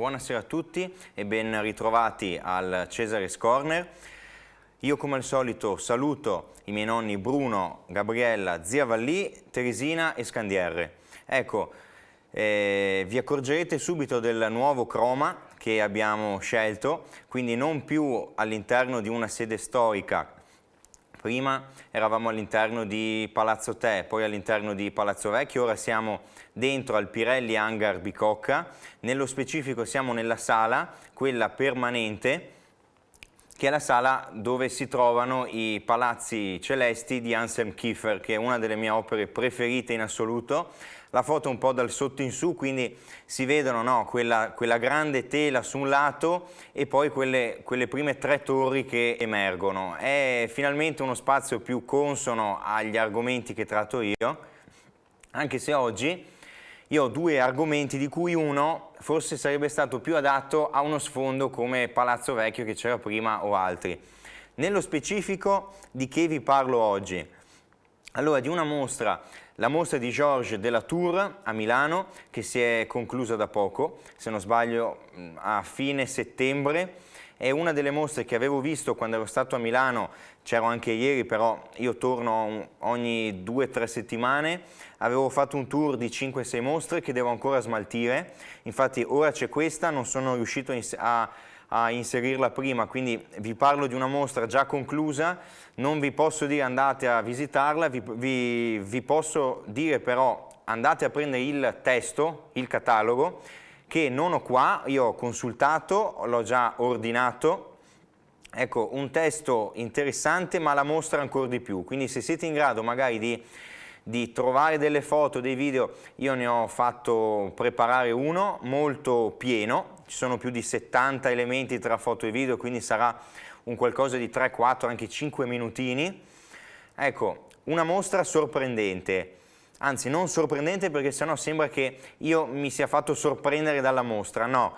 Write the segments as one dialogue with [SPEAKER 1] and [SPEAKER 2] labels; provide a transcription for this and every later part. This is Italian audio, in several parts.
[SPEAKER 1] Buonasera a tutti e ben ritrovati al Cesare's Corner. Io come al solito saluto i miei nonni Bruno, Gabriella, zia Vallì, Teresina e Scandierre. Ecco, vi accorgerete subito del nuovo croma che abbiamo scelto, quindi non più all'interno di una sede storica. Prima eravamo all'interno di Palazzo Te, poi all'interno di Palazzo Vecchio, ora siamo dentro al Pirelli Hangar Bicocca, nello specifico siamo nella sala, quella permanente, che è la sala dove si trovano i Palazzi Celesti di Anselm Kiefer, che è una delle mie opere preferite in assoluto. La foto un po' dal sotto in su, quindi si vedono no, quella grande tela su un lato e poi quelle prime tre torri che emergono. È finalmente uno spazio più consono agli argomenti che tratto io, anche se oggi io ho due argomenti di cui uno forse sarebbe stato più adatto a uno sfondo come Palazzo Vecchio che c'era prima o altri. Nello specifico di che vi parlo oggi? Allora, di una mostra, la mostra di Georges Delatour a Milano, che si è conclusa da poco, se non sbaglio a fine settembre. È una delle mostre che avevo visto quando ero stato a Milano, c'ero anche ieri, però io torno ogni 2 o 3 settimane. Avevo fatto un tour di 5-6 mostre che devo ancora smaltire, infatti ora c'è questa, non sono riuscito a inserirla prima, quindi vi parlo di una mostra già conclusa, non vi posso dire andate a visitarla, vi posso dire però andate a prendere il testo, il catalogo, che non ho qua, io ho consultato, l'ho già ordinato. Ecco, un testo interessante ma la mostra ancora di più, quindi se siete in grado magari di trovare delle foto, dei video, io ne ho fatto preparare uno molto pieno, ci sono più di 70 elementi tra foto e video, quindi sarà un qualcosa di 3, 4, anche 5 minutini. Ecco, una mostra sorprendente, anzi non sorprendente perché sennò sembra che io mi sia fatto sorprendere dalla mostra, no.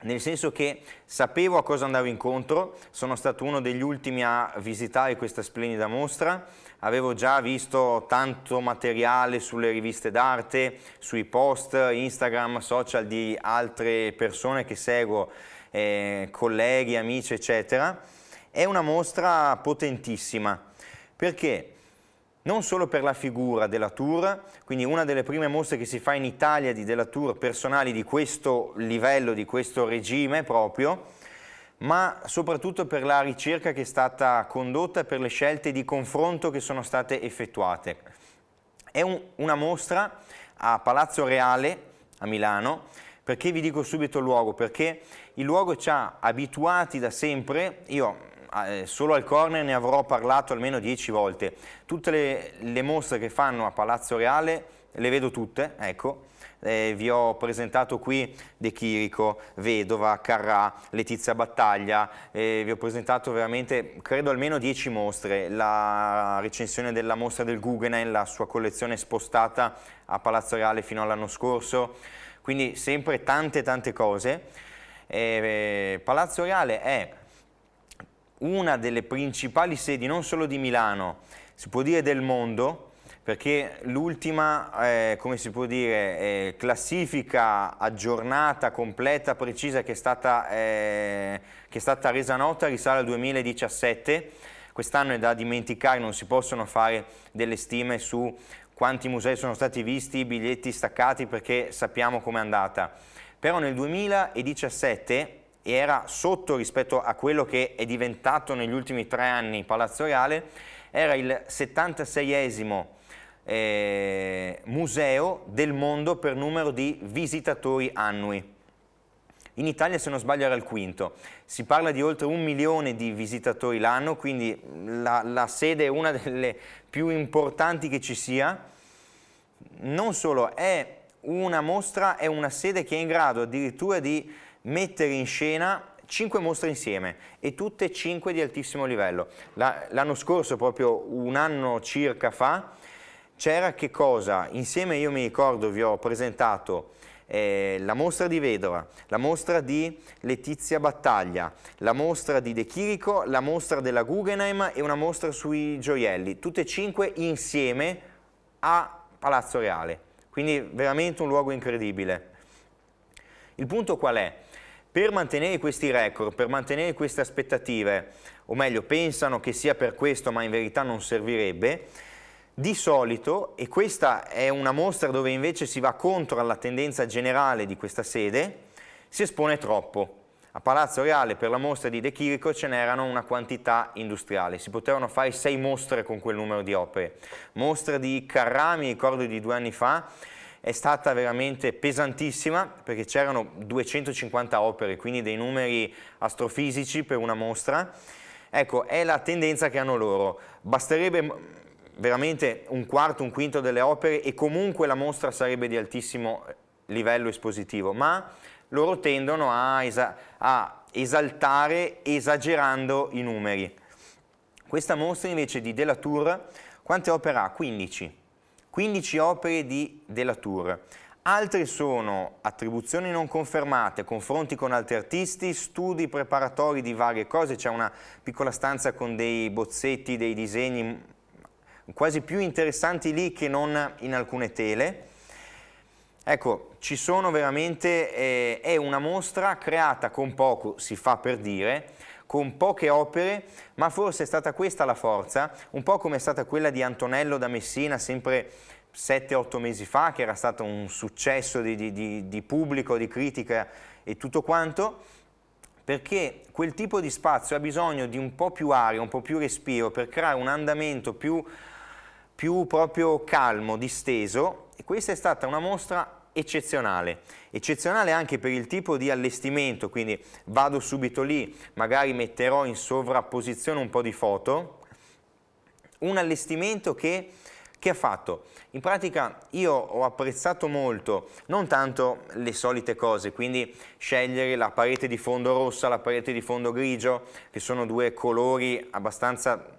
[SPEAKER 1] Nel senso che sapevo a cosa andavo incontro, sono stato uno degli ultimi a visitare questa splendida mostra, avevo già visto tanto materiale sulle riviste d'arte, sui post, Instagram, social di altre persone che seguo, colleghi, amici, eccetera. È una mostra potentissima, perché? Non solo per la figura Delatour, quindi una delle prime mostre che si fa in Italia di Delatour personali di questo livello, di questo regime proprio, ma soprattutto per la ricerca che è stata condotta e per le scelte di confronto che sono state effettuate. È una mostra a Palazzo Reale, a Milano. Perché vi dico subito il luogo? Perché il luogo ci ha abituati da sempre, io solo al corner ne avrò parlato almeno 10 volte. Tutte le mostre che fanno a Palazzo Reale le vedo tutte, ecco. Vi ho presentato qui De Chirico, Vedova, Carrà, Letizia Battaglia, vi ho presentato veramente, credo almeno 10 mostre, la recensione della mostra del Guggenheim, la sua collezione spostata a Palazzo Reale fino all'anno scorso, quindi sempre tante cose. Palazzo Reale è una delle principali sedi non solo di Milano, si può dire del mondo, perché l'ultima, come si può dire, classifica aggiornata, completa, precisa che è stata resa nota risale al 2017, quest'anno è da dimenticare, non si possono fare delle stime su quanti musei sono stati visti, biglietti staccati, perché sappiamo com'è andata. Però nel 2017 era sotto rispetto a quello che è diventato negli ultimi 3 anni Palazzo Reale, era il 76esimo museo del mondo per numero di visitatori annui. In Italia, se non sbaglio, era il quinto. Si parla di oltre 1 milione di visitatori l'anno, quindi la sede è una delle più importanti che ci sia. Non solo, è una mostra, è una sede che è in grado addirittura di mettere in scena 5 mostre insieme e tutte e 5 di altissimo livello. L'anno scorso, proprio un anno circa fa, c'era che cosa? Insieme, io mi ricordo, vi ho presentato la mostra di Vedova, la mostra di Letizia Battaglia, la mostra di De Chirico, la mostra della Guggenheim e una mostra sui gioielli, tutte e 5 insieme a Palazzo Reale, quindi veramente un luogo incredibile. Il punto qual è? Per mantenere questi record, per mantenere queste aspettative, o meglio pensano che sia per questo ma in verità non servirebbe, di solito, e questa è una mostra dove invece si va contro la tendenza generale di questa sede, si espone troppo. A Palazzo Reale per la mostra di De Chirico ce n'erano una quantità industriale, si potevano fare 6 mostre con quel numero di opere. Mostra di Carrà, mi ricordo di 2 anni fa, è stata veramente pesantissima perché c'erano 250 opere, quindi dei numeri astrofisici per una mostra. Ecco, è la tendenza che hanno loro. Basterebbe veramente un quarto, un quinto delle opere e comunque la mostra sarebbe di altissimo livello espositivo, ma loro tendono a esaltare esagerando i numeri. Questa mostra invece di Delatour, quante opere ha? 15. 15 opere di Delatour. Altre sono attribuzioni non confermate, confronti con altri artisti, studi preparatori di varie cose, c'è una piccola stanza con dei bozzetti, dei disegni quasi più interessanti lì che non in alcune tele. Ecco, ci sono veramente, è una mostra creata con poco, si fa per dire, con poche opere, ma forse è stata questa la forza, un po' come è stata quella di Antonello da Messina, sempre 7-8 mesi fa, che era stato un successo di pubblico, di critica e tutto quanto, perché quel tipo di spazio ha bisogno di un po' più aria, un po' più respiro, per creare un andamento più proprio calmo, disteso, e questa è stata una mostra eccezionale anche per il tipo di allestimento, quindi vado subito lì, magari metterò in sovrapposizione un po' di foto, un allestimento che ha fatto? In pratica io ho apprezzato molto, non tanto le solite cose, quindi scegliere la parete di fondo rossa, la parete di fondo grigio, che sono 2 colori abbastanza,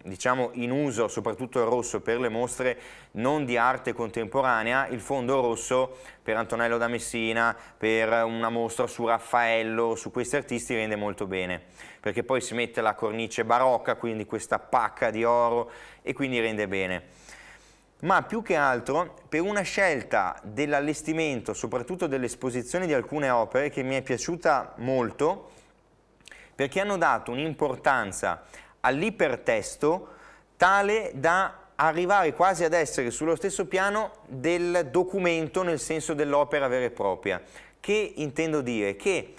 [SPEAKER 1] diciamo, in uso, soprattutto il rosso per le mostre non di arte contemporanea, il fondo rosso per Antonello da Messina, per una mostra su Raffaello, su questi artisti rende molto bene, perché poi si mette la cornice barocca, quindi questa pacca di oro, e quindi rende bene. Ma più che altro per una scelta dell'allestimento, soprattutto dell'esposizione di alcune opere, che mi è piaciuta molto, perché hanno dato un'importanza all'ipertesto tale da arrivare quasi ad essere sullo stesso piano del documento nel senso dell'opera vera e propria. Che intendo dire? Che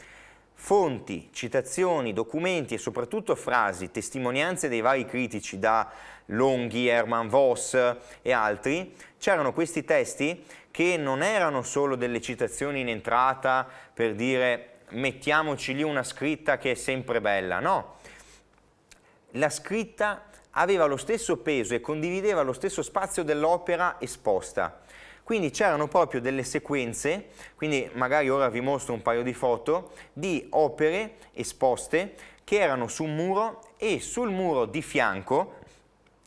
[SPEAKER 1] fonti, citazioni, documenti e soprattutto frasi, testimonianze dei vari critici da Longhi, Hermann Voss e altri, c'erano questi testi che non erano solo delle citazioni in entrata per dire mettiamoci lì una scritta che è sempre bella, no. La scritta aveva lo stesso peso e condivideva lo stesso spazio dell'opera esposta. Quindi c'erano proprio delle sequenze, quindi magari ora vi mostro un paio di foto, di opere esposte che erano su un muro e sul muro di fianco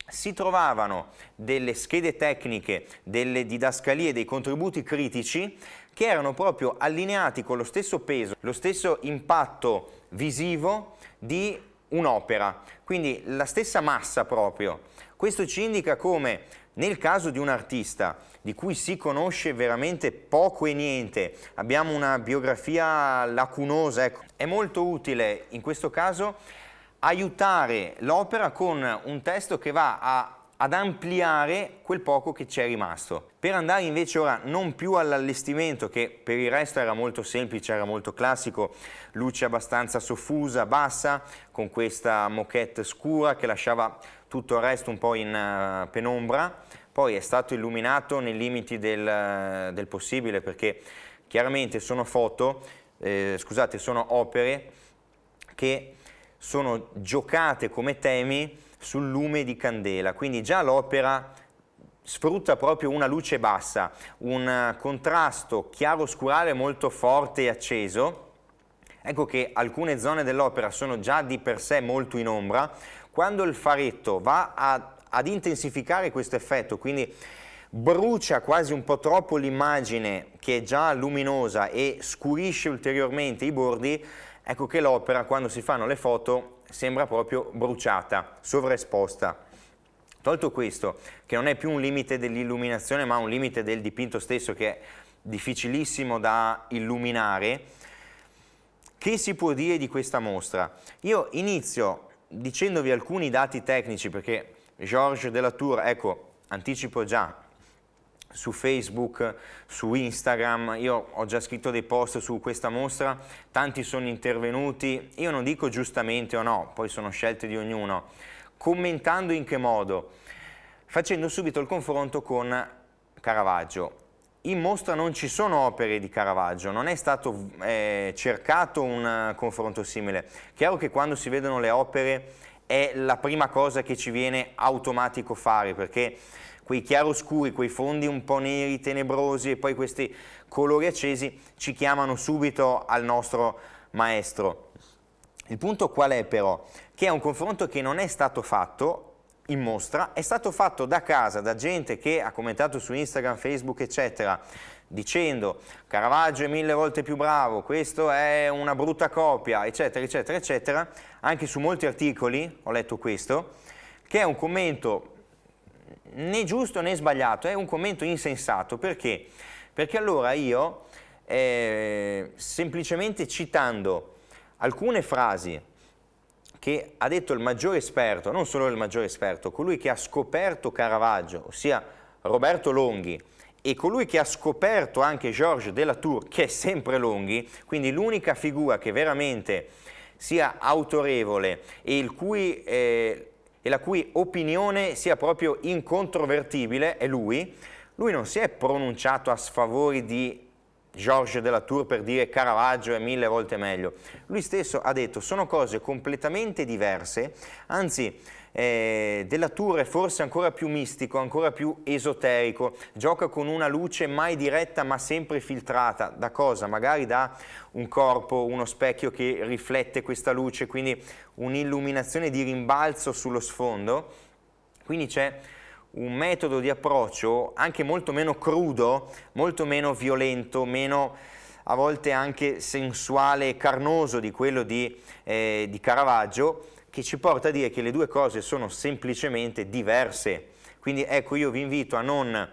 [SPEAKER 1] si trovavano delle schede tecniche, delle didascalie, dei contributi critici che erano proprio allineati con lo stesso peso, lo stesso impatto visivo di un'opera, quindi la stessa massa proprio. Questo ci indica come nel caso di un artista di cui si conosce veramente poco e niente, abbiamo una biografia lacunosa, ecco, è molto utile in questo caso aiutare l'opera con un testo che va ad ampliare quel poco che c'è rimasto. Per andare invece ora non più all'allestimento, che per il resto era molto semplice, era molto classico, luce abbastanza soffusa, bassa, con questa moquette scura che lasciava tutto il resto un po' in penombra, poi è stato illuminato nei limiti del possibile, perché chiaramente sono sono opere che sono giocate come temi sul lume di candela, quindi già l'opera sfrutta proprio una luce bassa, un contrasto chiaro-scurale molto forte e acceso. Ecco che alcune zone dell'opera sono già di per sé molto in ombra. Quando il faretto va ad intensificare questo effetto, quindi brucia quasi un po' troppo l'immagine che è già luminosa e scurisce ulteriormente i bordi, ecco che l'opera, quando si fanno le foto, sembra proprio bruciata, sovraesposta. Tolto questo, che non è più un limite dell'illuminazione ma un limite del dipinto stesso, che difficilissimo da illuminare. Che si può dire di questa mostra? Io inizio dicendovi alcuni dati tecnici, perché Georges de Latour, ecco, anticipo già, su Facebook, su Instagram, io ho già scritto dei post su questa mostra, tanti sono intervenuti, io non dico giustamente o no, poi sono scelte di ognuno, commentando in che modo? Facendo subito il confronto con Caravaggio. In mostra non ci sono opere di Caravaggio, non è stato cercato un confronto simile. Chiaro che quando si vedono le opere è la prima cosa che ci viene automatico fare, perché quei chiaroscuri, quei fondi un po' neri, tenebrosi e poi questi colori accesi ci chiamano subito al nostro maestro. Il punto qual è però? Che è un confronto che non è stato fatto in mostra, è stato fatto da casa, da gente che ha commentato su Instagram, Facebook, eccetera, dicendo Caravaggio è 1000 volte più bravo, questo è una brutta copia, eccetera, eccetera, eccetera. Anche su molti articoli ho letto questo, che è un commento né giusto né sbagliato, è un commento insensato. Perché? Perché allora io, semplicemente citando alcune frasi che ha detto il maggiore esperto, non solo il maggiore esperto, colui che ha scoperto Caravaggio, ossia Roberto Longhi, e colui che ha scoperto anche Georges de Latour, che è sempre Longhi, quindi l'unica figura che veramente sia autorevole e la cui opinione sia proprio incontrovertibile è lui. Lui non si è pronunciato a sfavore di Georges de Latour per dire Caravaggio è 1000 volte meglio. Lui stesso ha detto sono cose completamente diverse, anzi de Latour è forse ancora più mistico, ancora più esoterico, gioca con una luce mai diretta ma sempre filtrata. Da cosa? Magari da un corpo, uno specchio che riflette questa luce, quindi un'illuminazione di rimbalzo sullo sfondo. Quindi c'è un metodo di approccio anche molto meno crudo, molto meno violento, meno a volte anche sensuale e carnoso di quello di Caravaggio, che ci porta a dire che le due cose sono semplicemente diverse. Quindi ecco, io vi invito a non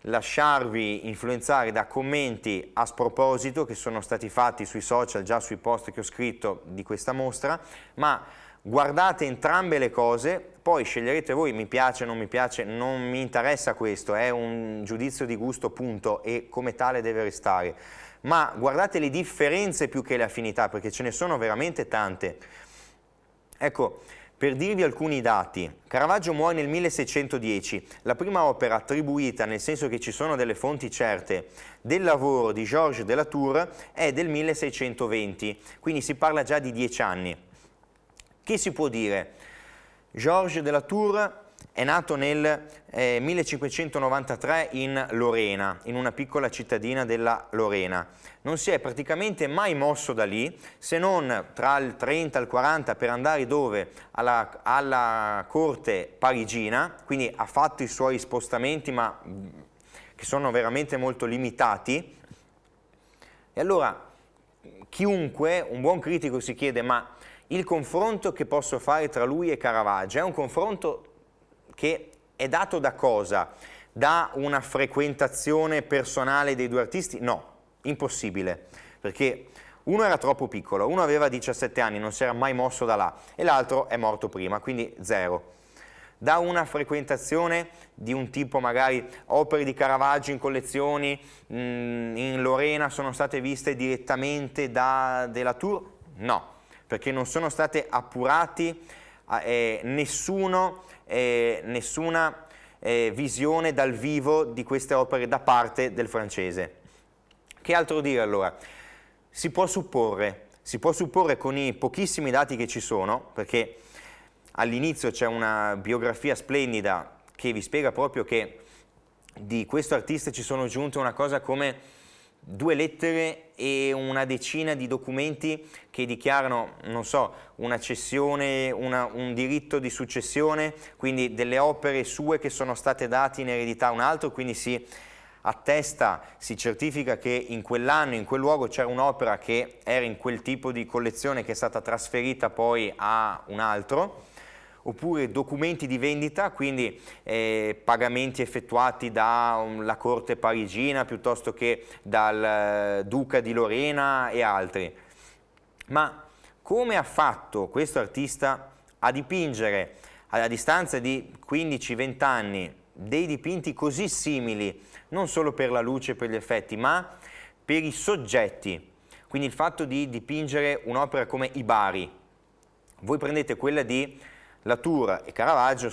[SPEAKER 1] lasciarvi influenzare da commenti a sproposito che sono stati fatti sui social, già sui post che ho scritto di questa mostra, ma guardate entrambe le cose, poi sceglierete voi, mi piace, non mi piace, non mi interessa questo, è un giudizio di gusto punto e come tale deve restare, ma guardate le differenze più che le affinità, perché ce ne sono veramente tante. Ecco, per dirvi alcuni dati, Caravaggio muore nel 1610, la prima opera attribuita, nel senso che ci sono delle fonti certe, del lavoro di Georges de Latour è del 1620, quindi si parla già di 10 anni. Che si può dire? Georges de Latour è nato nel 1593 in Lorena, in una piccola cittadina della Lorena. Non si è praticamente mai mosso da lì, se non tra il 30 e il 40 per andare dove? Alla corte parigina, quindi ha fatto i suoi spostamenti, ma che sono veramente molto limitati. E allora, chiunque, un buon critico si chiede, ma il confronto che posso fare tra lui e Caravaggio è un confronto che è dato da cosa? Da una frequentazione personale dei due artisti? No, impossibile, perché uno era troppo piccolo, uno aveva 17 anni, non si era mai mosso da là, e l'altro è morto prima, quindi zero. Da una frequentazione di un tipo, magari opere di Caravaggio in collezioni in Lorena sono state viste direttamente da de Latour? No, perché non sono state appurati nessuna visione dal vivo di queste opere da parte del francese. Che altro dire allora? Si può supporre con i pochissimi dati che ci sono, perché all'inizio c'è una biografia splendida che vi spiega proprio che di questo artista ci sono giunte una cosa come 2 lettere e una decina di documenti che dichiarano, non so, una cessione, un diritto di successione, quindi delle opere sue che sono state date in eredità a un altro, quindi si attesta, si certifica che in quell'anno, in quel luogo c'era un'opera che era in quel tipo di collezione che è stata trasferita poi a un altro, oppure documenti di vendita, quindi pagamenti effettuati dalla corte parigina piuttosto che dal duca di Lorena e altri. Ma come ha fatto questo artista a dipingere a distanza di 15-20 anni dei dipinti così simili, non solo per la luce e per gli effetti, ma per i soggetti? Quindi il fatto di dipingere un'opera come i Bari, voi prendete quella di Latour e Caravaggio,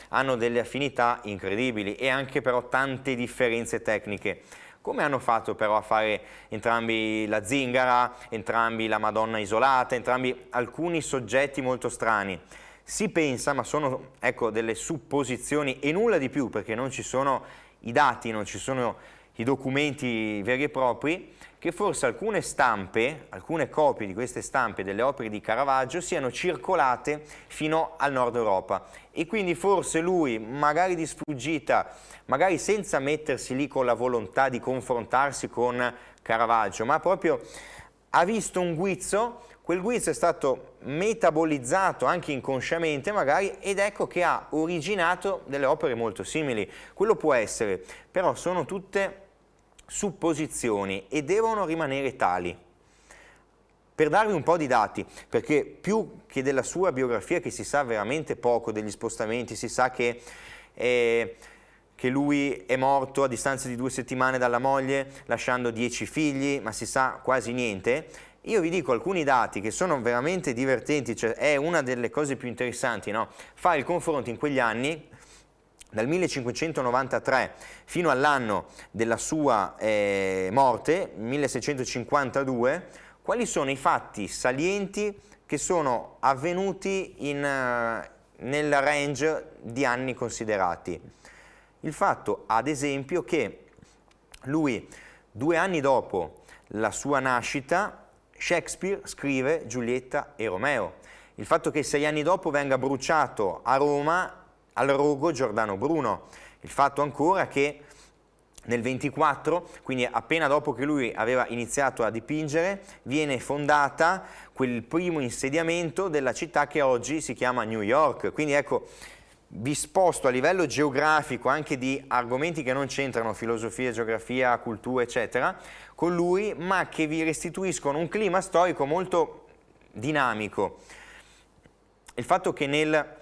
[SPEAKER 1] hanno delle affinità incredibili e anche però tante differenze tecniche. Come hanno fatto però a fare entrambi la zingara, entrambi la Madonna isolata, entrambi alcuni soggetti molto strani? Si pensa, ma sono ecco, delle supposizioni e nulla di più, perché non ci sono i dati, non ci sono i documenti veri e propri, che forse alcune stampe, alcune copie di queste stampe delle opere di Caravaggio siano circolate fino al nord Europa e quindi forse lui, magari di sfuggita, magari senza mettersi lì con la volontà di confrontarsi con Caravaggio, ma proprio ha visto un guizzo, quel guizzo è stato metabolizzato anche inconsciamente magari ed ecco che ha originato delle opere molto simili. Quello può essere, però sono tutte supposizioni e devono rimanere tali. Per darvi un po' di dati, perché più che della sua biografia, che si sa veramente poco, degli spostamenti, si sa che lui è morto a distanza di 2 settimane dalla moglie, lasciando 10 figli, ma si sa quasi niente. Io vi dico alcuni dati che sono veramente divertenti, cioè è una delle cose più interessanti, no? Fare il confronto in quegli anni, dal 1593 fino all'anno della sua morte, 1652, quali sono i fatti salienti che sono avvenuti nel range di anni considerati. Il fatto, ad esempio, che lui, 2 anni dopo la sua nascita, Shakespeare scrive Giulietta e Romeo. Il fatto che 6 anni dopo venga bruciato a Roma al rogo Giordano Bruno. Il fatto ancora che nel 24, quindi appena dopo che lui aveva iniziato a dipingere, viene fondata quel primo insediamento della città che oggi si chiama New York. Quindi ecco, vi sposto a livello geografico anche di argomenti che non c'entrano, filosofia, geografia, cultura, eccetera, con lui, ma che vi restituiscono un clima storico molto dinamico. Il fatto che nel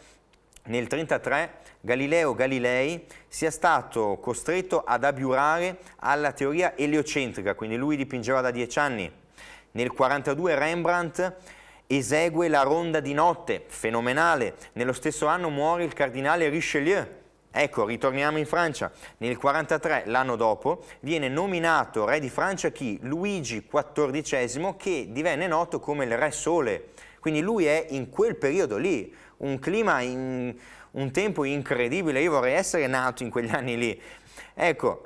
[SPEAKER 1] 1933 Galileo Galilei sia stato costretto ad abiurare alla teoria eliocentrica, quindi lui dipingeva da 10 anni. Nel 1942 Rembrandt esegue la Ronda di notte, fenomenale. Nello stesso anno muore il cardinale Richelieu. Ecco, ritorniamo in Francia. Nel 1943, l'anno dopo, viene nominato re di Francia chi? Luigi XIV, che divenne noto come il Re Sole. Quindi lui è in quel periodo lì, un clima, un tempo incredibile. Io vorrei essere nato in quegli anni lì. Ecco,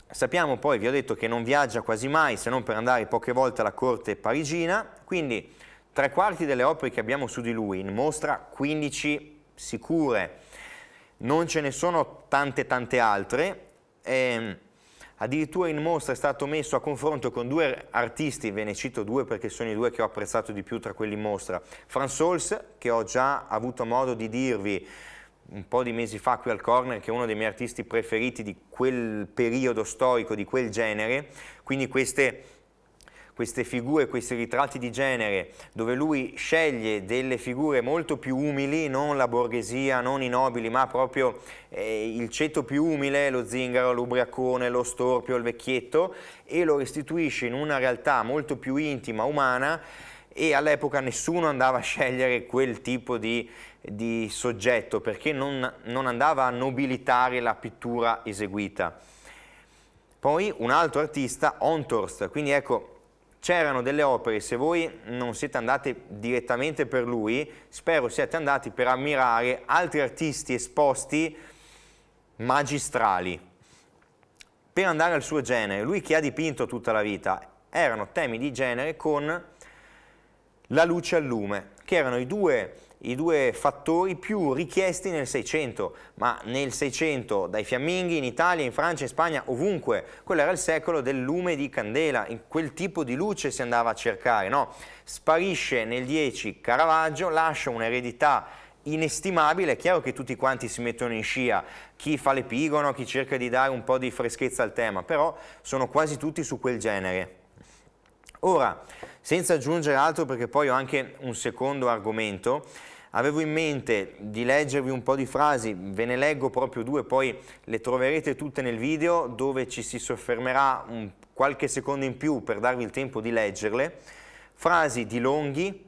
[SPEAKER 1] sappiamo poi, vi ho detto che non viaggia quasi mai, se non per andare poche volte alla corte parigina, quindi 3/4 delle opere che abbiamo su di lui, in mostra 15 sicure, non ce ne sono tante altre, addirittura in mostra è stato messo a confronto con 2 artisti, ve ne cito 2 perché sono i 2 che ho apprezzato di più tra quelli in mostra. Franz Holz, che ho già avuto modo di dirvi un po' di mesi fa qui al Corner, che è uno dei miei artisti preferiti di quel periodo storico, di quel genere, quindi queste figure, questi ritratti di genere, dove lui sceglie delle figure molto più umili, non la borghesia, non i nobili, ma proprio il ceto più umile, lo zingaro, l'ubriacone, lo storpio, il vecchietto, e lo restituisce in una realtà molto più intima, umana, e all'epoca nessuno andava a scegliere quel tipo di soggetto, perché non andava a nobilitare la pittura eseguita. Poi un altro artista, Honthorst, quindi ecco, c'erano delle opere, se voi non siete andati direttamente per lui, spero siate andati per ammirare altri artisti esposti magistrali. Per andare al suo genere, lui che ha dipinto tutta la vita, erano temi di genere con la luce al lume, che erano i due fattori più richiesti nel Seicento, ma nel Seicento dai fiamminghi in Italia, in Francia, in Spagna, ovunque. Quello era il secolo del lume di candela, in quel tipo di luce si andava a cercare, no? Sparisce nel 10 Caravaggio, lascia un'eredità inestimabile. È chiaro che tutti quanti si mettono in scia, chi fa l'epigono, chi cerca di dare un po' di freschezza al tema, però sono quasi tutti su quel genere. Ora, senza aggiungere altro, perché poi ho anche un secondo argomento, avevo in mente di leggervi un po' di frasi, ve ne leggo proprio due, poi le troverete tutte nel video dove ci si soffermerà qualche secondo in più per darvi il tempo di leggerle. Frasi di Longhi,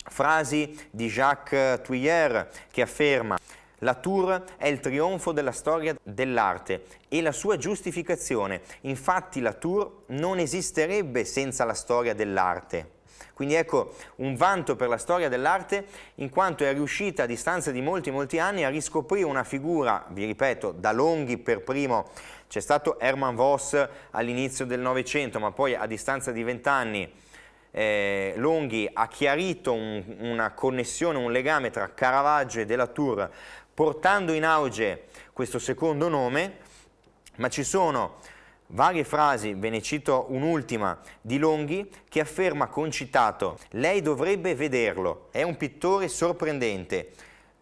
[SPEAKER 1] frasi di Jacques Thuyer che afferma: la Tour è il trionfo della storia dell'arte e la sua giustificazione. Infatti la Tour non esisterebbe senza la storia dell'arte. Quindi ecco, un vanto per la storia dell'arte, in quanto è riuscita a distanza di molti anni a riscoprire una figura, vi ripeto, da Longhi per primo. C'è stato Hermann Voss all'inizio del Novecento, ma poi a distanza di 20 anni Longhi ha chiarito una connessione, un legame tra Caravaggio e Della Tour, portando in auge questo secondo nome. Ma ci sono varie frasi, ve ne cito un'ultima, di Longhi che afferma concitato: lei dovrebbe vederlo, è un pittore sorprendente.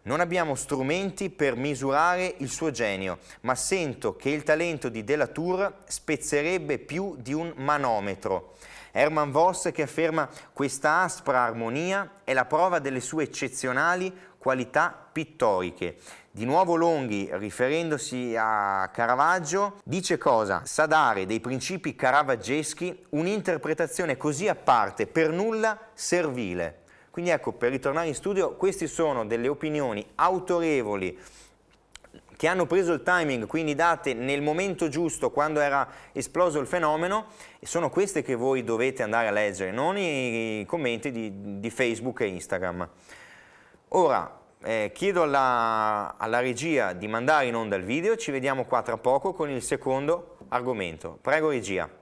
[SPEAKER 1] Non abbiamo strumenti per misurare il suo genio, ma sento che il talento di Della Tour spezzerebbe più di un manometro. Hermann Voss che afferma: questa aspra armonia è la prova delle sue eccezionali qualità pittoriche. Di nuovo Longhi, riferendosi a Caravaggio, dice cosa? Sa dare dei principi caravaggeschi un'interpretazione così a parte, per nulla servile. Quindi ecco, per ritornare in studio, queste sono delle opinioni autorevoli che hanno preso il timing, quindi date nel momento giusto, quando era esploso il fenomeno, e sono queste che voi dovete andare a leggere, non i commenti di Facebook e Instagram. Ora chiedo alla regia di mandare in onda il video, ci vediamo qua tra poco con il secondo argomento. Prego regia.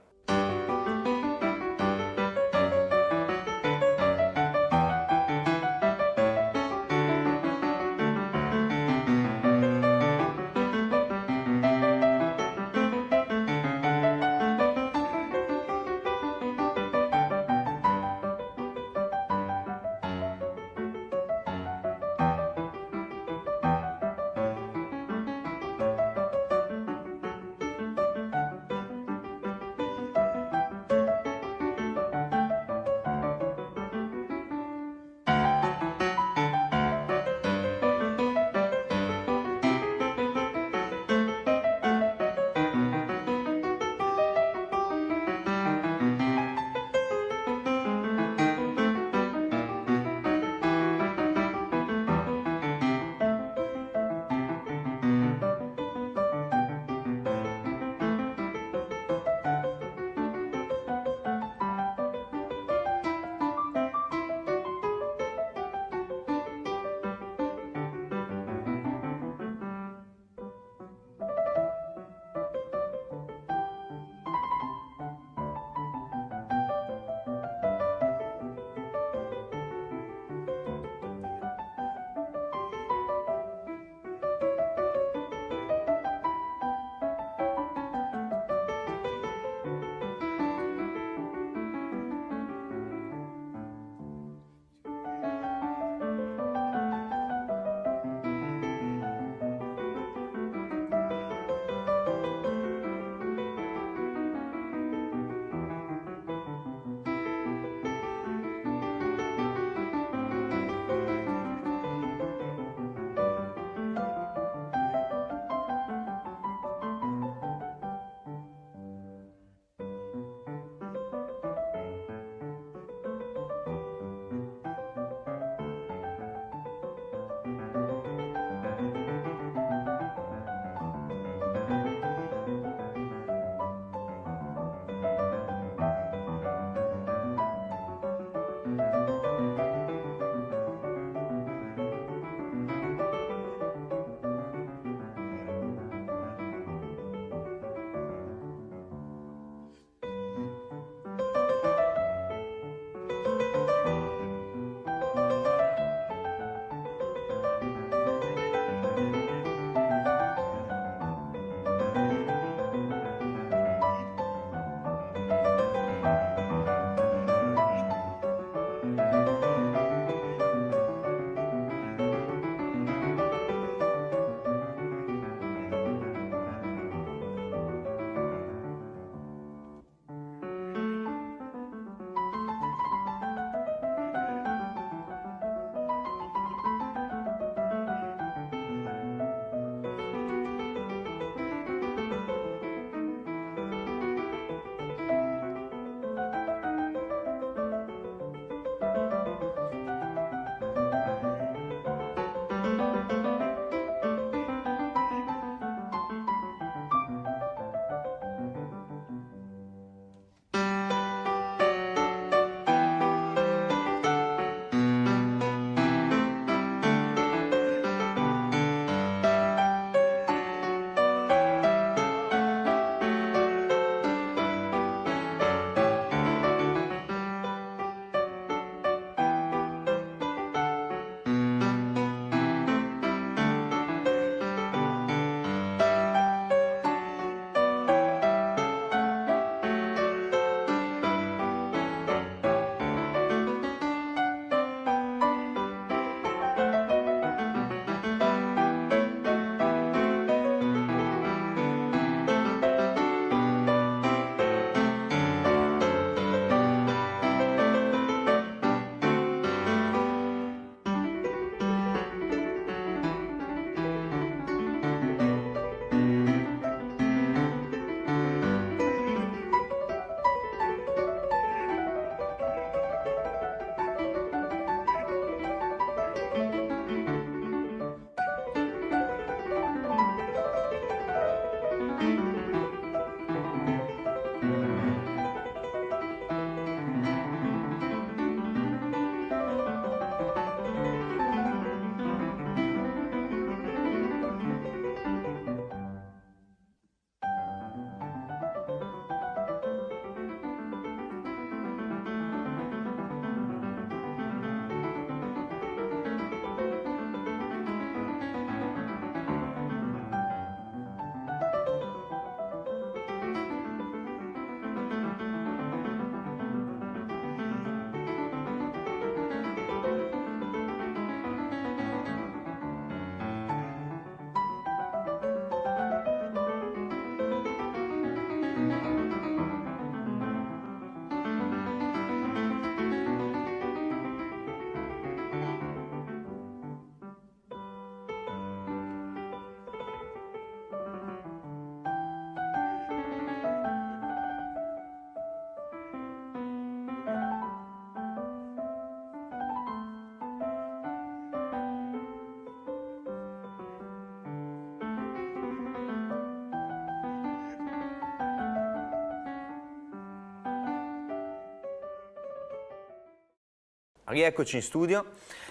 [SPEAKER 1] Rieccoci in studio.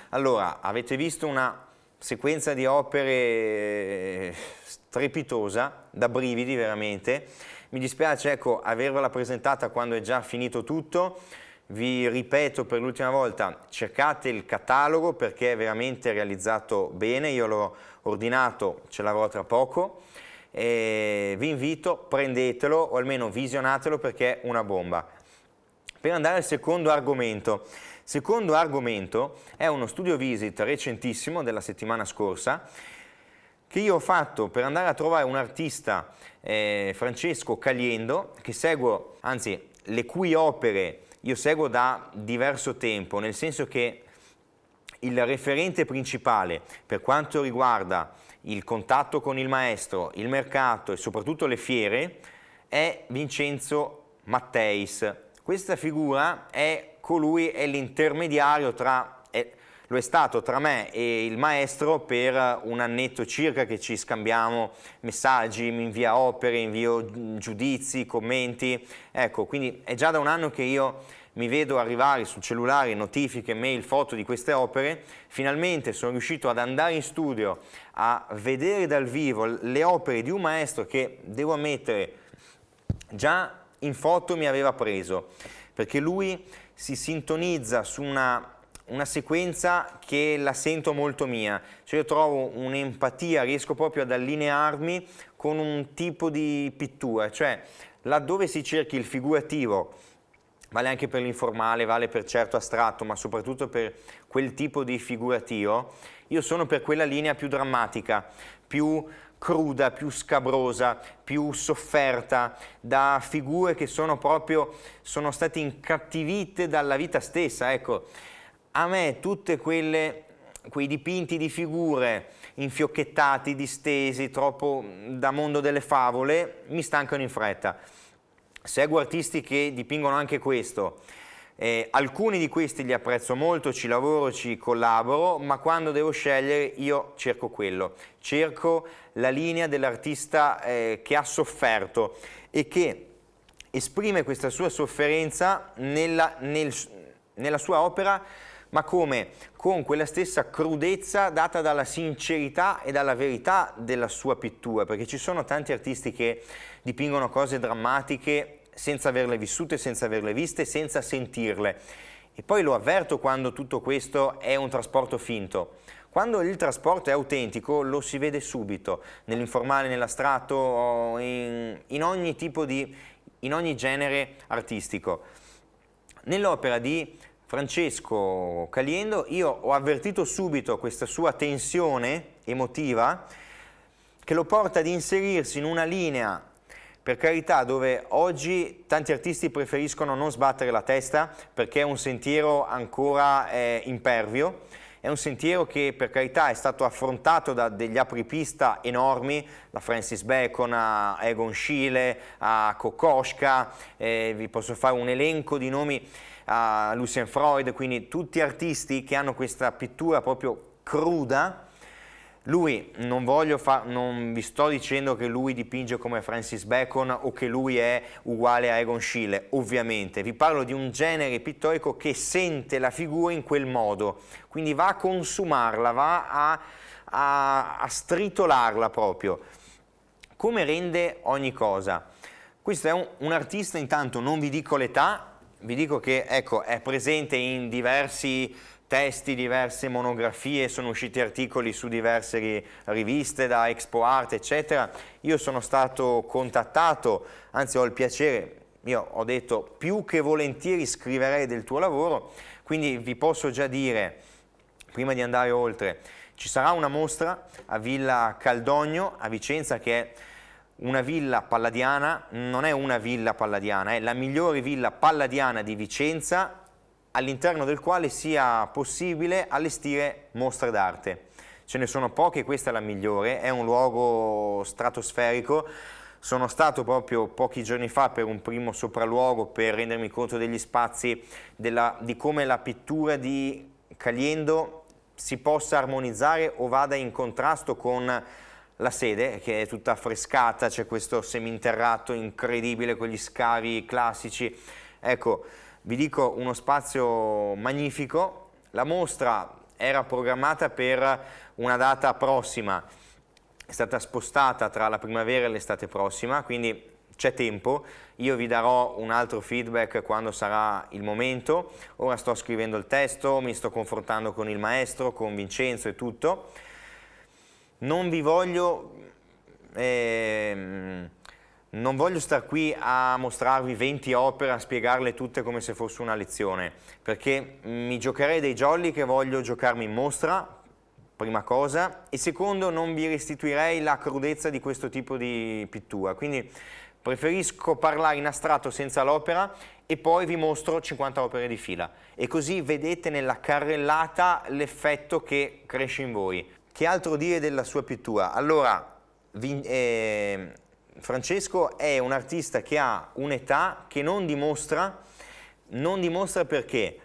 [SPEAKER 1] Allora, avete visto una sequenza di opere strepitosa, da brividi veramente. Mi dispiace, ecco, avervela presentata quando è già finito tutto. Vi ripeto per l'ultima volta, cercate il catalogo perché è veramente realizzato bene. Io l'ho ordinato, ce l'avrò tra poco. E vi invito, prendetelo o almeno visionatelo perché è una bomba. Per andare al secondo argomento. Secondo argomento è uno studio visit recentissimo della settimana scorsa che io ho fatto per andare a trovare un artista, Francesco Caliendo, che seguo, anzi le cui opere io seguo da diverso tempo, nel senso che il referente principale per quanto riguarda il contatto con il maestro, il mercato e soprattutto le fiere è Vincenzo Matteis. Questa figura è colui, è l'intermediario lo è stato tra me e il maestro per un annetto circa che ci scambiamo messaggi, mi invia opere, invio giudizi, commenti, ecco, quindi è già da un anno che io mi vedo arrivare sul cellulare notifiche, mail, foto di queste opere. Finalmente sono riuscito ad andare in studio a vedere dal vivo le opere di un maestro che, devo ammettere, già in foto mi aveva preso, perché lui si sintonizza su una sequenza che la sento molto mia, cioè io trovo un'empatia, riesco proprio ad allinearmi con un tipo di pittura, cioè laddove si cerchi il figurativo, vale anche per l'informale, vale per certo astratto, ma soprattutto per quel tipo di figurativo, io sono per quella linea più drammatica, più cruda, più scabrosa, più sofferta, da figure che sono state incattivite dalla vita stessa, ecco. A me tutte quei dipinti di figure infiocchettati, distesi, troppo da mondo delle favole, mi stancano in fretta. Seguo artisti che dipingono anche questo. Alcuni di questi li apprezzo molto, ci lavoro, ci collaboro, ma quando devo scegliere io cerco quello. Cerco la linea dell'artista che ha sofferto e che esprime questa sua sofferenza nella sua opera, ma come? Con quella stessa crudezza data dalla sincerità e dalla verità della sua pittura, perché ci sono tanti artisti che dipingono cose drammatiche senza averle vissute, senza averle viste, senza sentirle. E poi lo avverto quando tutto questo è un trasporto finto. Quando il trasporto è autentico lo si vede subito, nell'informale, nell'astratto, in ogni genere artistico. Nell'opera di Francesco Caliendo io ho avvertito subito questa sua tensione emotiva che lo porta ad inserirsi in una linea, per carità, dove oggi tanti artisti preferiscono non sbattere la testa perché è un sentiero ancora impervio, è un sentiero che per carità è stato affrontato da degli apripista enormi, da Francis Bacon a Egon Schiele, a Kokoschka, vi posso fare un elenco di nomi, a Lucien Freud, quindi tutti artisti che hanno questa pittura proprio cruda. Lui, non vi sto dicendo che lui dipinge come Francis Bacon o che lui è uguale a Egon Schiele, ovviamente. Vi parlo di un genere pittorico che sente la figura in quel modo, quindi va a consumarla, va a stritolarla proprio. Come rende ogni cosa? Questo è un artista, intanto non vi dico l'età, vi dico che ecco, è presente in diversi testi, diverse monografie, sono usciti articoli su diverse riviste, da Expo Art, eccetera. Io sono stato contattato, anzi ho il piacere, io ho detto più che volentieri scriverei del tuo lavoro, quindi vi posso già dire, prima di andare oltre, ci sarà una mostra a Villa Caldogno a Vicenza che è una villa palladiana, non è una villa palladiana, è la migliore villa palladiana di Vicenza, all'interno del quale sia possibile allestire mostre d'arte. Ce ne sono poche, questa è la migliore, è un luogo stratosferico. Sono stato proprio pochi giorni fa per un primo sopralluogo per rendermi conto degli spazi, di come la pittura di Caliendo si possa armonizzare o vada in contrasto con la sede, che è tutta affrescata, c'è questo seminterrato incredibile con gli scavi classici. Ecco, vi dico uno spazio magnifico, La mostra era programmata per una data prossima, è stata spostata tra la primavera e l'estate prossima, quindi c'è tempo. Io vi darò un altro feedback quando sarà il momento. Ora sto scrivendo il testo, mi sto confrontando con il maestro, con Vincenzo e tutto. Non vi voglio, non voglio star qui a mostrarvi 20 opere, a spiegarle tutte come se fosse una lezione, perché mi giocherei dei jolly che voglio giocarmi in mostra, prima cosa, e secondo non vi restituirei la crudezza di questo tipo di pittura, quindi preferisco parlare in astratto senza l'opera e poi vi mostro 50 opere di fila e così vedete nella carrellata l'effetto che cresce in voi. Che altro dire della sua pittura? Allora, Francesco è un artista che ha un'età che non dimostra perché?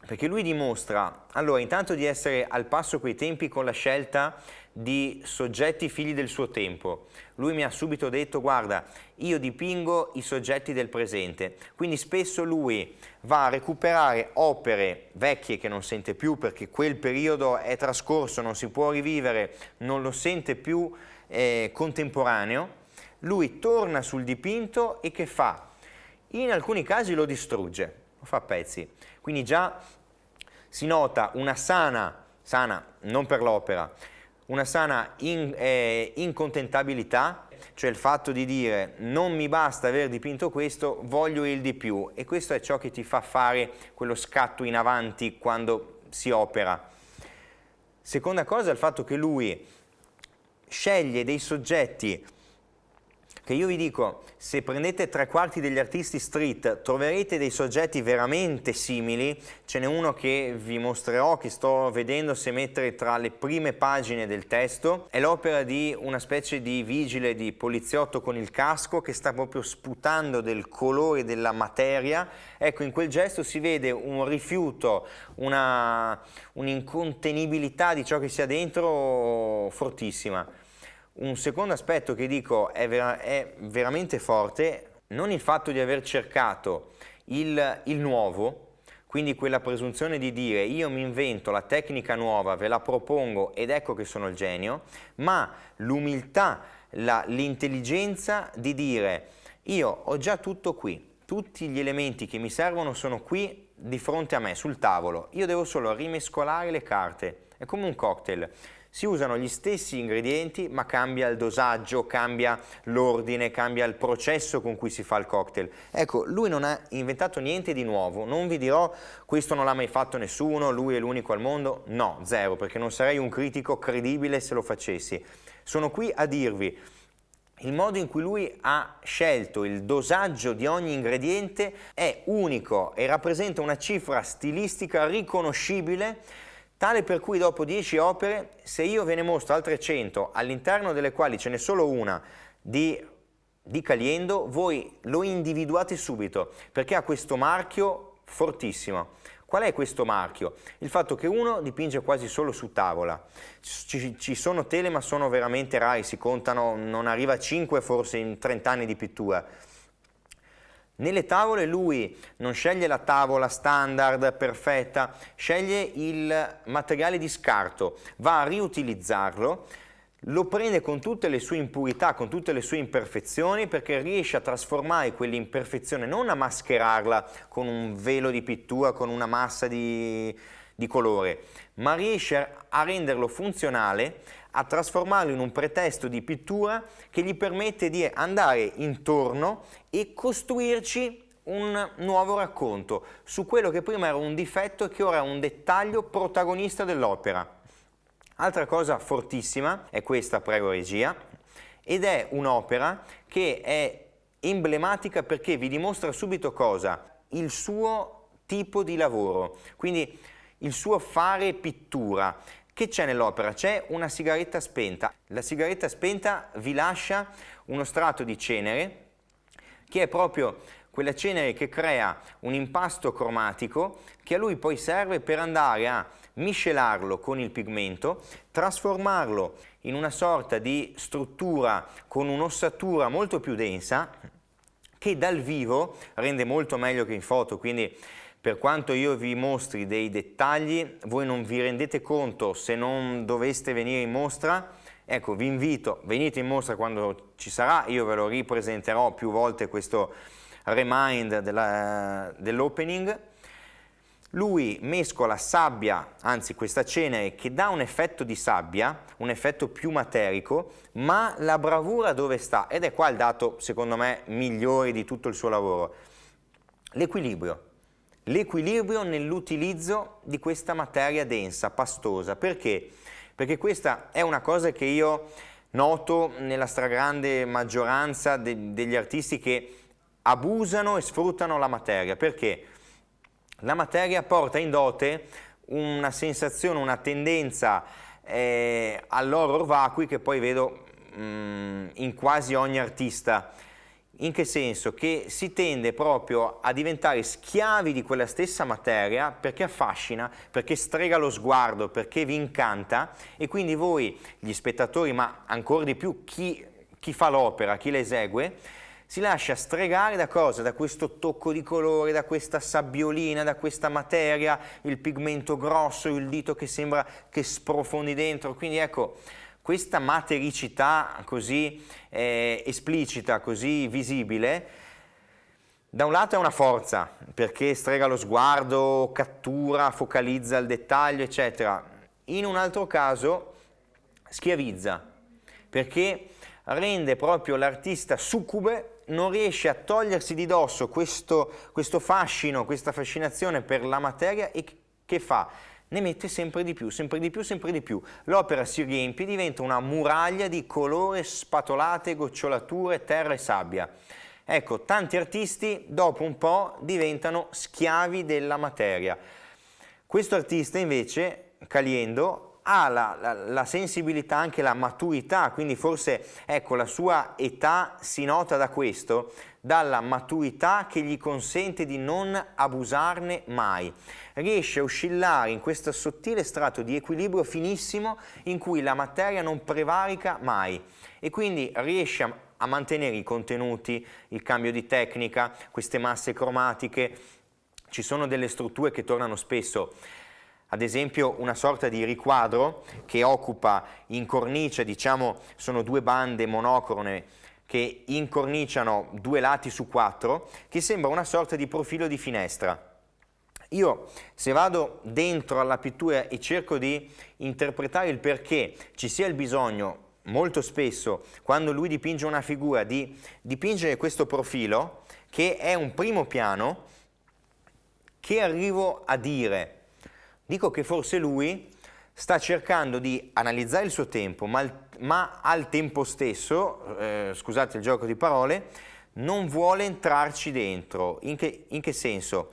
[SPEAKER 1] Perché lui dimostra, allora, intanto di essere al passo coi tempi con la scelta di soggetti figli del suo tempo. Lui mi ha subito detto, guarda, io dipingo i soggetti del presente, quindi spesso lui va a recuperare opere vecchie che non sente più perché quel periodo è trascorso, non si può rivivere, non lo sente più contemporaneo. Lui torna sul dipinto e che fa? In alcuni casi lo distrugge, lo fa a pezzi, quindi già si nota una sana, non per l'opera, una sana incontentabilità, cioè il fatto di dire non mi basta aver dipinto questo, voglio il di più, e questo è ciò che ti fa fare quello scatto in avanti quando si opera. Seconda cosa è il fatto che lui sceglie dei soggetti che io vi dico, se prendete 3/4 degli artisti street troverete dei soggetti veramente simili. Ce n'è uno che vi mostrerò, che sto vedendo se mettere tra le prime pagine del testo. È l'opera di una specie di vigile, di poliziotto con il casco che sta proprio sputando del colore della materia. Ecco, in quel gesto si vede un rifiuto, un'incontenibilità di ciò che sia dentro fortissima. Un secondo aspetto che dico è veramente forte, non il fatto di aver cercato il nuovo, quindi quella presunzione di dire io mi invento la tecnica nuova, ve la propongo ed ecco che sono il genio, ma l'umiltà, l'intelligenza di dire io ho già tutto qui, tutti gli elementi che mi servono sono qui di fronte a me, sul tavolo, io devo solo rimescolare le carte, è come un cocktail. Si usano gli stessi ingredienti ma cambia il dosaggio, cambia l'ordine, cambia il processo con cui si fa il cocktail. Ecco, lui non ha inventato niente di nuovo, non vi dirò questo non l'ha mai fatto nessuno, lui è l'unico al mondo, no, zero, perché non sarei un critico credibile se lo facessi. Sono qui a dirvi il modo in cui lui ha scelto il dosaggio di ogni ingrediente è unico e rappresenta una cifra stilistica riconoscibile, tale per cui dopo 10 opere, se io ve ne mostro altre 100, all'interno delle quali ce n'è solo una di Caliendo, voi lo individuate subito, perché ha questo marchio fortissimo. Qual è questo marchio? Il fatto che uno dipinge quasi solo su tavola. Ci sono tele, ma sono veramente rari, si contano, non arriva a 5 forse in 30 anni di pittura. Nelle tavole lui non sceglie la tavola standard, perfetta, sceglie il materiale di scarto, va a riutilizzarlo, lo prende con tutte le sue impurità, con tutte le sue imperfezioni, perché riesce a trasformare quell'imperfezione, non a mascherarla con un velo di pittura, con una massa di colore, ma riesce a renderlo funzionale, a trasformarlo in un pretesto di pittura che gli permette di andare intorno e costruirci un nuovo racconto su quello che prima era un difetto e che ora è un dettaglio protagonista dell'opera. Altra cosa fortissima è questa, prego regia, ed è un'opera che è emblematica perché vi dimostra subito cosa? Il suo tipo di lavoro, quindi il suo fare pittura. Che c'è nell'opera? C'è una sigaretta spenta. La sigaretta spenta vi lascia uno strato di cenere che è proprio quella cenere che crea un impasto cromatico che a lui poi serve per andare a miscelarlo con il pigmento, trasformarlo in una sorta di struttura con un'ossatura molto più densa che dal vivo rende molto meglio che in foto, quindi per quanto io vi mostri dei dettagli, voi non vi rendete conto se non doveste venire in mostra. Ecco, vi invito, venite in mostra quando ci sarà, io ve lo ripresenterò più volte questo remind dell'opening. Lui mescola sabbia, anzi questa cenere che dà un effetto di sabbia, un effetto più materico, ma la bravura dove sta? Ed è qua il dato, secondo me, migliore di tutto il suo lavoro. L'equilibrio. L'equilibrio nell'utilizzo di questa materia densa, pastosa. Perché? Perché questa è una cosa che io noto nella stragrande maggioranza degli artisti che abusano e sfruttano la materia. Perché? La materia porta in dote una sensazione, una tendenza all'horror vacui che poi vedo in quasi ogni artista. In che senso? Che si tende proprio a diventare schiavi di quella stessa materia perché affascina, perché strega lo sguardo, perché vi incanta e quindi voi, gli spettatori, ma ancora di più chi fa l'opera, chi la esegue, si lascia stregare da cosa? Da questo tocco di colore, da questa sabbiolina, da questa materia, il pigmento grosso, il dito che sembra che sprofondi dentro. Quindi ecco, questa matericità così esplicita, così visibile, da un lato è una forza, perché strega lo sguardo, cattura, focalizza il dettaglio, eccetera. In un altro caso schiavizza, perché rende proprio l'artista succube, non riesce a togliersi di dosso questo fascino, questa fascinazione per la materia e che fa? Ne mette sempre di più, sempre di più, sempre di più. L'opera si riempie, diventa una muraglia di colore, spatolate, gocciolature, terra e sabbia. Ecco, tanti artisti dopo un po' diventano schiavi della materia. Questo artista invece, Caliendo, ha la sensibilità, anche la maturità, quindi forse ecco, la sua età si nota da questo, dalla maturità che gli consente di non abusarne mai. Riesce a oscillare in questo sottile strato di equilibrio finissimo in cui la materia non prevarica mai e quindi riesce a mantenere i contenuti, il cambio di tecnica, queste masse cromatiche. Ci sono delle strutture che tornano spesso, ad esempio una sorta di riquadro che occupa in cornice, diciamo sono due bande monocrome che incorniciano 2 lati su 4, che sembra una sorta di profilo di finestra. Io se vado dentro alla pittura e cerco di interpretare il perché ci sia il bisogno, molto spesso quando lui dipinge una figura, di dipingere questo profilo, che è un primo piano, che arrivo a dire? Dico che forse lui sta cercando di analizzare il suo tempo, ma al tempo stesso, scusate il gioco di parole, non vuole entrarci dentro. In che senso?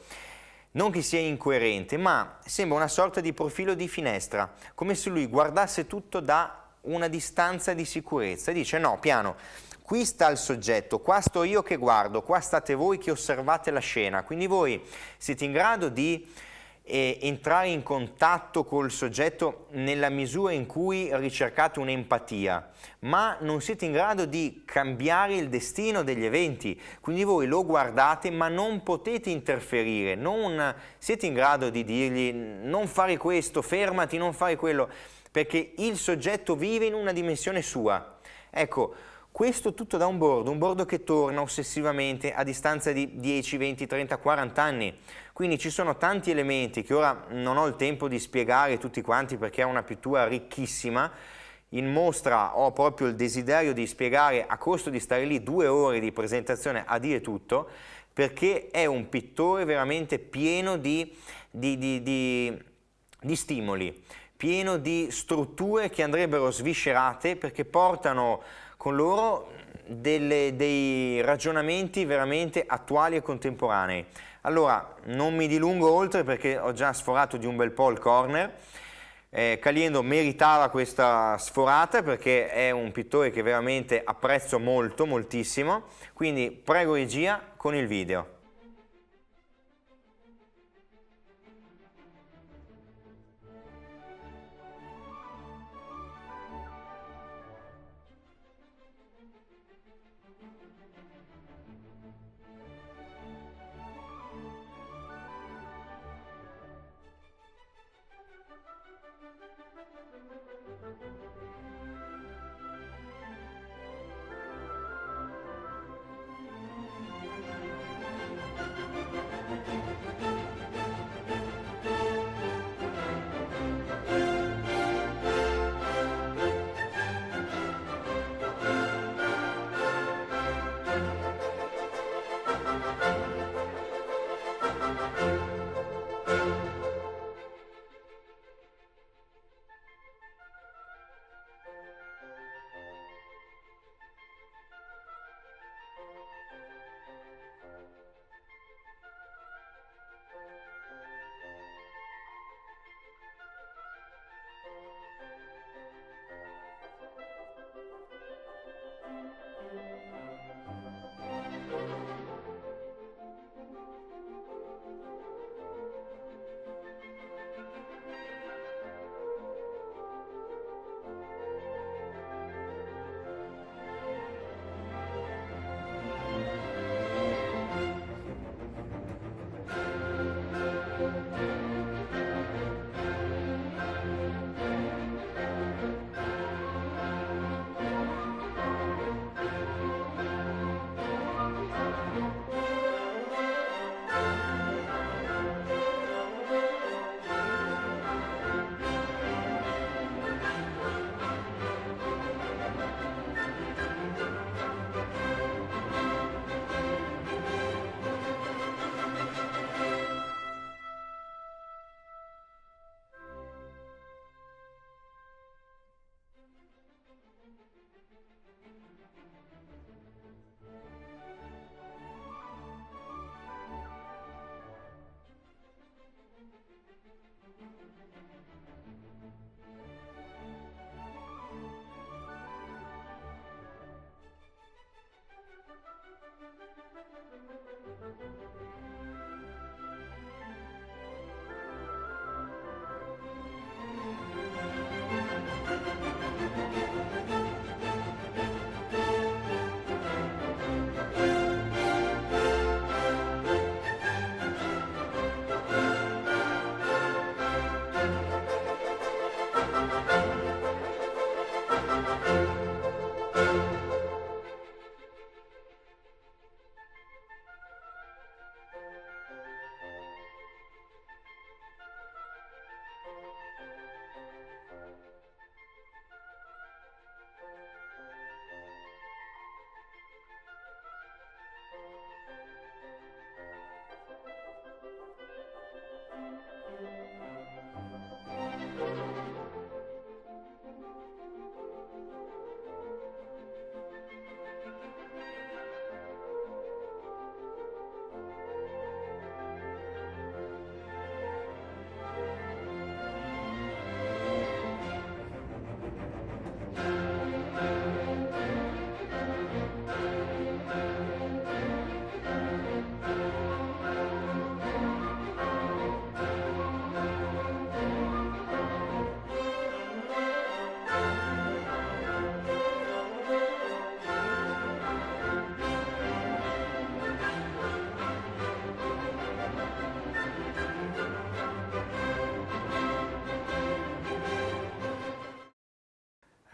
[SPEAKER 1] Non che sia incoerente, ma sembra una sorta di profilo di finestra, come se lui guardasse tutto da una distanza di sicurezza e dice no, piano, qui sta il soggetto, qua sto io che guardo, qua state voi che osservate la scena, quindi voi siete in grado di entrare in contatto col soggetto nella misura in cui ricercate un'empatia, ma non siete in grado di cambiare il destino degli eventi, quindi voi lo guardate ma non potete interferire, non siete in grado di dirgli non fare questo, fermati, non fare quello, perché il soggetto vive in una dimensione sua. Ecco, questo tutto da un bordo che torna ossessivamente a distanza di 10, 20, 30, 40 anni. Quindi ci sono tanti elementi che ora non ho il tempo di spiegare tutti quanti perché è una pittura ricchissima. In mostra ho proprio il desiderio di spiegare, a costo di stare lì 2 ore di presentazione a dire tutto, perché è un pittore veramente pieno di stimoli, pieno di strutture che andrebbero sviscerate perché portano con loro dei ragionamenti veramente attuali e contemporanei. Allora, non mi dilungo oltre perché ho già sforato di un bel po' il corner. Caliendo meritava questa sforata perché è un pittore che veramente apprezzo molto, moltissimo. Quindi prego regia con il video.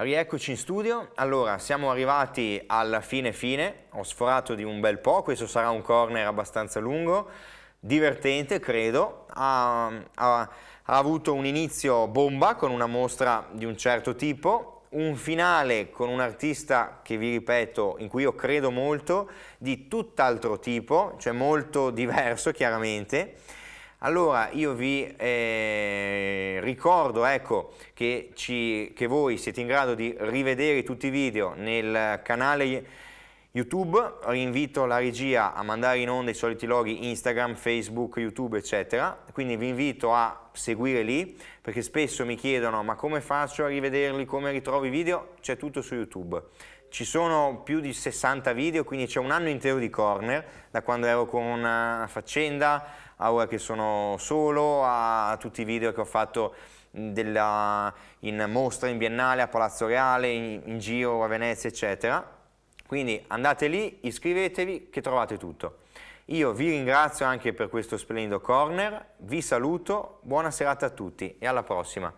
[SPEAKER 1] Rieccoci in studio. Allora, siamo arrivati alla fine, ho sforato di un bel po', questo sarà un corner abbastanza lungo, divertente credo, ha avuto un inizio bomba con una mostra di un certo tipo, un finale con un artista che vi ripeto, in cui io credo molto, di tutt'altro tipo, cioè molto diverso chiaramente. Allora io vi ricordo ecco, che voi siete in grado di rivedere tutti i video nel canale YouTube, invito la regia a mandare in onda i soliti loghi Instagram, Facebook, YouTube eccetera, quindi vi invito a seguire lì perché spesso mi chiedono ma come faccio a rivederli, come ritrovo i video, c'è tutto su YouTube. Ci sono più di 60 video, quindi c'è un anno intero di corner, da quando ero con una faccenda, a ora che sono solo, a tutti i video che ho fatto in mostra, in biennale, a Palazzo Reale, in giro a Venezia, eccetera. Quindi andate lì, iscrivetevi che trovate tutto. Io vi ringrazio anche per questo splendido corner, vi saluto, buona serata a tutti e alla prossima.